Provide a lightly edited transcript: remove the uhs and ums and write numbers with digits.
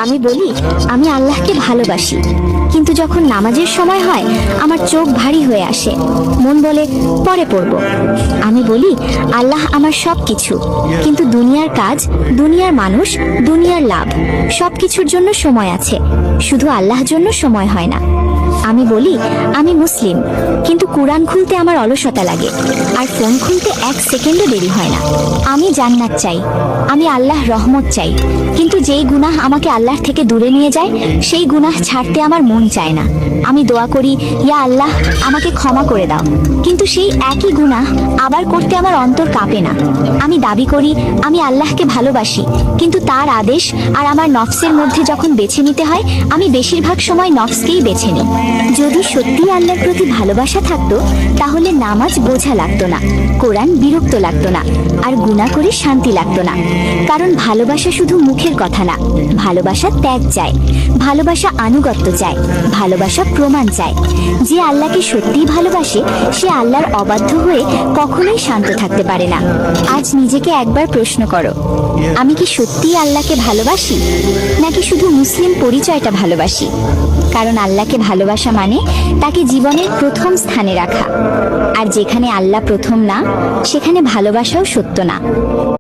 আমি বলি আমি আল্লাহকে ভালোবাসি, কিন্তু যখন নামাজের সময় হয় আমার চোখ ভারী হয়ে আসে, মন বলে পরে পড়ব। আমি বলি আল্লাহ আমার সব কিছু, কিন্তু দুনিয়ার কাজ, দুনিয়ার মানুষ, দুনিয়ার লাভ সবকিছুর জন্য সময় আছে, শুধু আল্লাহর জন্য সময় হয় না। আমি বলি আমি মুসলিম, কিন্তু কুরআন খুলতে আমার অলসতা লাগে, আর ফোন খুলতে 1 সেকেন্ডও দেরি হয় না। আমি জান্নাত চাই, আমি আল্লাহ রহমত চাই, কিন্তু যেই গুনাহ আমাকে আল্লাহর থেকে দূরে নিয়ে যায় সেই গুনাহ ছাড়তে আমার মন চায় না। আমি দোয়া করি ইয়া আল্লাহ আমাকে ক্ষমা করে দাও, কিন্তু সেই একই গুনাহ আবার করতে আমার অন্তর কাঁপে না। আমি দাবি করি আমি আল্লাহকে ভালোবাসি, কিন্তু তার আদেশ আর আমার নফসের মধ্যে যখন বেছে নিতে হয় আমি বেশিরভাগ সময় নফসকেই বেছে নিই। যদি সত্যি আল্লাহর প্রতি ভালোবাসা থাকতো তাহলে নামাজ বোঝা লাগতো না, কোরআন বিরক্ত লাগতো না, আর গুনাহ করে শান্তি লাগতো না। কারণ ভালোবাসা শুধু মুখের কথা না, ভালোবাসা ত্যাগ চায়, ভালোবাসা আনুগত্য চায়, ভালোবাসা প্রমাণ চায়। যে আল্লাহকে সত্যিই ভালোবাসে সে আল্লাহর অবাধ্য হয়ে কখনোই শান্ত থাকতে পারে না। আজ নিজেকে একবার প্রশ্ন করো, আমি কি সত্যিই আল্লাহকে ভালোবাসি, নাকি শুধু মুসলিম পরিচয়টা ভালোবাসি? কারণ আল্লাহকে ভালোবাসা মানে তাকে জীবনের প্রথম স্থানে রাখা, আর যেখানে আল্লাহ প্রথম না সেখানে ভালোবাসাও সত্য না।